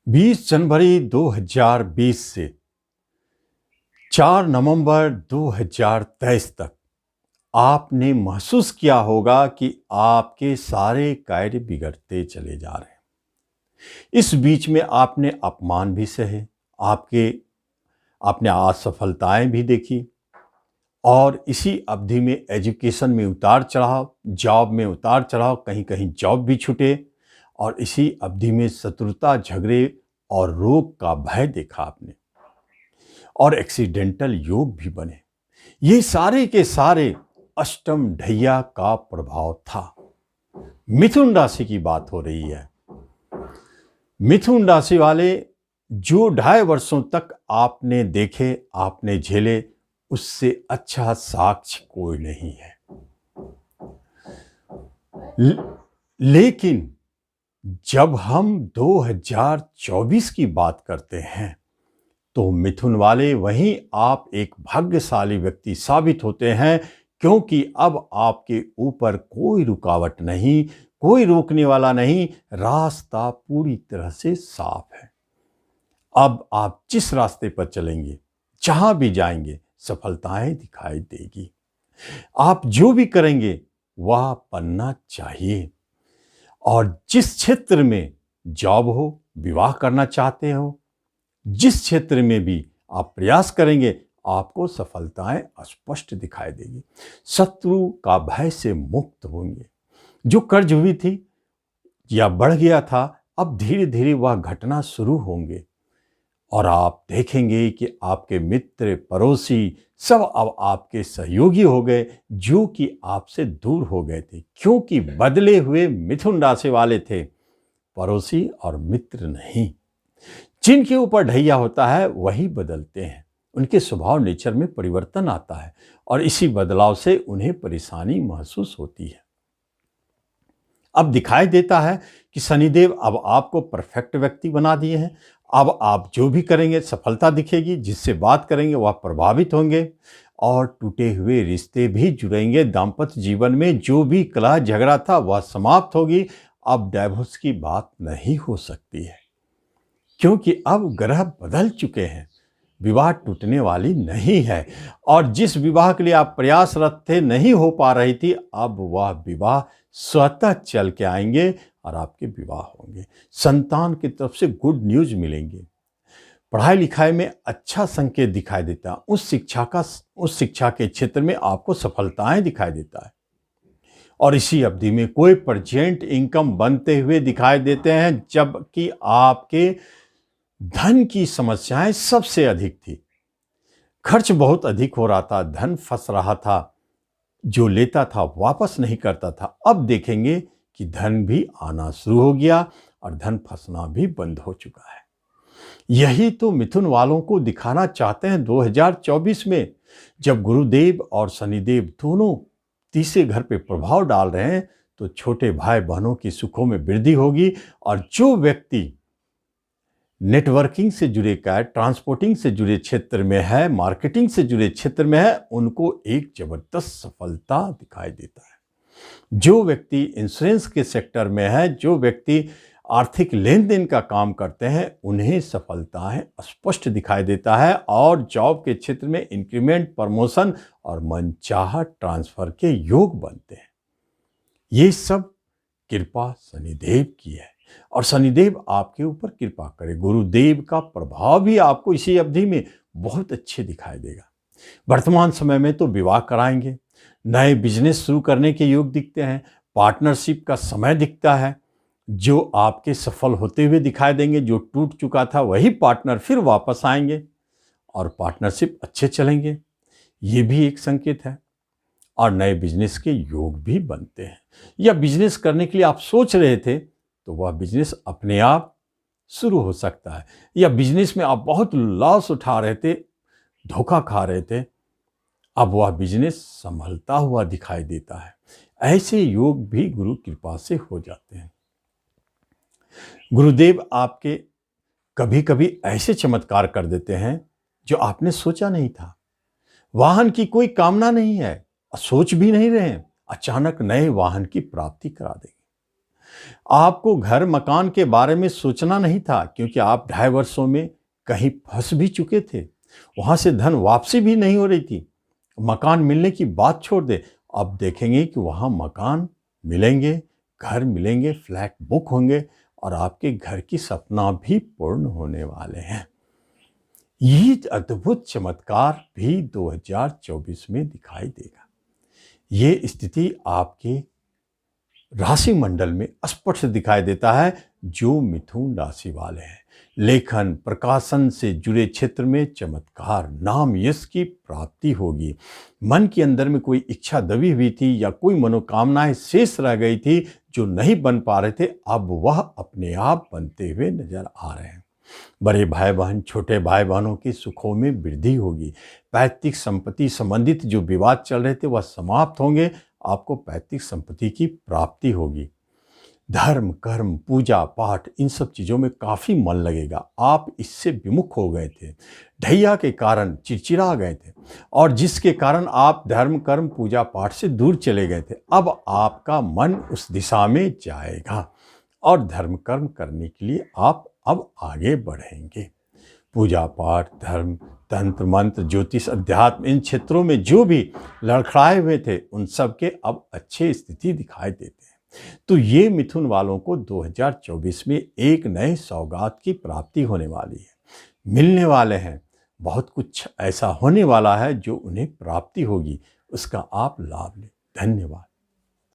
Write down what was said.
20 जनवरी 2020 से 4 नवंबर 2023 तक आपने महसूस किया होगा कि आपके सारे कार्य बिगड़ते चले जा रहे हैं। इस बीच में आपने अपमान भी सहे, आपने असफलताएं भी देखी और इसी अवधि में एजुकेशन में उतार चढ़ाव, जॉब में उतार चढ़ाव, कहीं कहीं जॉब भी छूटे और इसी अवधि में शत्रुता, झगड़े और रोग का भय देखा आपने और एक्सीडेंटल योग भी बने। ये सारे के सारे अष्टम ढैया का प्रभाव था। मिथुन राशि की बात हो रही है। मिथुन राशि वाले जो 2.5 वर्षों तक आपने देखे, आपने झेले, उससे अच्छा साक्ष्य कोई नहीं है। लेकिन जब हम 2024 की बात करते हैं तो मिथुन वाले वहीं आप एक भाग्यशाली व्यक्ति साबित होते हैं, क्योंकि अब आपके ऊपर कोई रुकावट नहीं, कोई रोकने वाला नहीं, रास्ता पूरी तरह से साफ है। अब आप जिस रास्ते पर चलेंगे, जहां भी जाएंगे, सफलताएं दिखाई देगी। आप जो भी करेंगे वह बनना चाहिए। और जिस क्षेत्र में जॉब हो, विवाह करना चाहते हो, जिस क्षेत्र में भी आप प्रयास करेंगे, आपको सफलताएं स्पष्ट दिखाई देगी। शत्रु का भय से मुक्त होंगे। जो कर्ज हुई थी या बढ़ गया था, अब धीरे धीरे वह घटना शुरू होंगे और आप देखेंगे कि आपके मित्र, पड़ोसी सब अब आपके सहयोगी हो गए, जो कि आपसे दूर हो गए थे, क्योंकि बदले हुए मिथुन राशि वाले थे, पड़ोसी और मित्र नहीं। जिनके ऊपर ढैया होता है वही बदलते हैं, उनके स्वभाव नेचर में परिवर्तन आता है और इसी बदलाव से उन्हें परेशानी महसूस होती है। अब दिखाई देता है कि शनिदेव अब आपको परफेक्ट व्यक्ति बना दिए हैं। अब आप जो भी करेंगे सफलता दिखेगी, जिससे बात करेंगे वह प्रभावित होंगे और टूटे हुए रिश्ते भी जुड़ेंगे। दाम्पत्य जीवन में जो भी कलह झगड़ा था वह समाप्त होगी। अब डाइवोर्स की बात नहीं हो सकती है, क्योंकि अब ग्रह बदल चुके हैं। विवाह टूटने वाली नहीं है और जिस विवाह के लिए आप प्रयासरत थे, नहीं हो पा रही थी, अब वह विवाह स्वतः चल के आएंगे और आपके विवाह होंगे। संतान की तरफ से गुड न्यूज मिलेंगे। पढ़ाई लिखाई में अच्छा संकेत दिखाई देता है। उस शिक्षा के क्षेत्र में आपको सफलताएं दिखाई देता है और इसी अवधि में कोई परजेंट इनकम बनते हुए दिखाई देते हैं, जबकि आपके धन की समस्याएं सबसे अधिक थी। खर्च बहुत अधिक हो रहा था, धन फंस रहा था, जो लेता था वापस नहीं करता था। अब देखेंगे कि धन भी आना शुरू हो गया और धन फंसना भी बंद हो चुका है। यही तो मिथुन वालों को दिखाना चाहते हैं 2024 में, जब गुरुदेव और शनिदेव दोनों तीसरे घर पे प्रभाव डाल रहे हैं, तो छोटे भाई बहनों की सुखों में वृद्धि होगी और जो व्यक्ति नेटवर्किंग से जुड़े कार्य, ट्रांसपोर्टिंग से जुड़े क्षेत्र में है, मार्केटिंग से जुड़े क्षेत्र में है, उनको एक जबरदस्त सफलता दिखाई देता है। जो व्यक्ति इंश्योरेंस के सेक्टर में है, जो व्यक्ति आर्थिक लेन देन का काम करते हैं, उन्हें सफलताएं स्पष्ट दिखाई देता है और जॉब के क्षेत्र में इंक्रीमेंट, प्रमोशन और मनचाहा ट्रांसफर के योग बनते हैं। ये सब कृपा शनिदेव की है और शनिदेव आपके ऊपर कृपा करे। गुरुदेव का प्रभाव भी आपको इसी अवधि में बहुत अच्छे दिखाई देगा। वर्तमान समय में तो विवाह कराएंगे, नए बिजनेस शुरू करने के योग दिखते हैं, पार्टनरशिप का समय दिखता है, जो आपके सफल होते हुए दिखाई देंगे। जो टूट चुका था वही पार्टनर फिर वापस आएंगे और पार्टनरशिप अच्छे चलेंगे, ये भी एक संकेत है। और नए बिजनेस के योग भी बनते हैं, या बिजनेस करने के लिए आप सोच रहे थे तो वह बिजनेस अपने आप शुरू हो सकता है, या बिजनेस में आप बहुत लॉस उठा रहे थे, धोखा खा रहे थे, अब वह बिजनेस संभलता हुआ दिखाई देता है। ऐसे योग भी गुरु कृपा से हो जाते हैं। गुरुदेव आपके कभी कभी ऐसे चमत्कार कर देते हैं जो आपने सोचा नहीं था। वाहन की कोई कामना नहीं है, सोच भी नहीं रहे हैं, अचानक नए वाहन की प्राप्ति करा देंगे। आपको घर मकान के बारे में सोचना नहीं था, क्योंकि आप 2.5 वर्षों में कहीं फंस भी चुके थे। वहां से धन वापसी भी नहीं हो रही थी। मकान मिलने की बात छोड़ दे, अब देखेंगे कि वहां मकान मिलेंगे, घर मिलेंगे, फ्लैट बुक होंगे और आपके घर की सपना भी पूर्ण होने वाले हैं। ये अद्भुत चमत्कार भी 2024 में दिखाई देगा। ये स्थिति आपके राशि मंडल में स्पष्ट दिखाई देता है जो मिथुन राशि वाले हैं। लेखन प्रकाशन से जुड़े क्षेत्र में चमत्कार, नाम यश की प्राप्ति होगी। मन के अंदर में कोई इच्छा दबी हुई थी या कोई मनोकामनाएं शेष रह गई थी जो नहीं बन पा रहे थे, अब वह अपने आप बनते हुए नजर आ रहे हैं। बड़े भाई बहन, छोटे भाई बहनों के सुखों में वृद्धि होगी। पैतृक संपत्ति संबंधित जो विवाद चल रहे थे वह समाप्त होंगे। आपको पैतृक संपत्ति की प्राप्ति होगी। धर्म, कर्म, पूजा पाठ, इन सब चीज़ों में काफ़ी मन लगेगा। आप इससे विमुख हो गए थे, ढैया के कारण चिड़चिड़ा गए थे और जिसके कारण आप धर्म, कर्म, पूजा पाठ से दूर चले गए थे। अब आपका मन उस दिशा में जाएगा और धर्म कर्म करने के लिए आप अब आगे बढ़ेंगे। पूजा पाठ, धर्म, तंत्र मंत्र, ज्योतिष, अध्यात्म, इन क्षेत्रों में जो भी लड़खड़ाए हुए थे उन सब के अब अच्छे स्थिति दिखाई देते हैं। तो ये मिथुन वालों को 2024 में एक नए सौगात की प्राप्ति होने वाली है। मिलने वाले हैं, बहुत कुछ ऐसा होने वाला है जो उन्हें प्राप्ति होगी, उसका आप लाभ लें। धन्यवाद।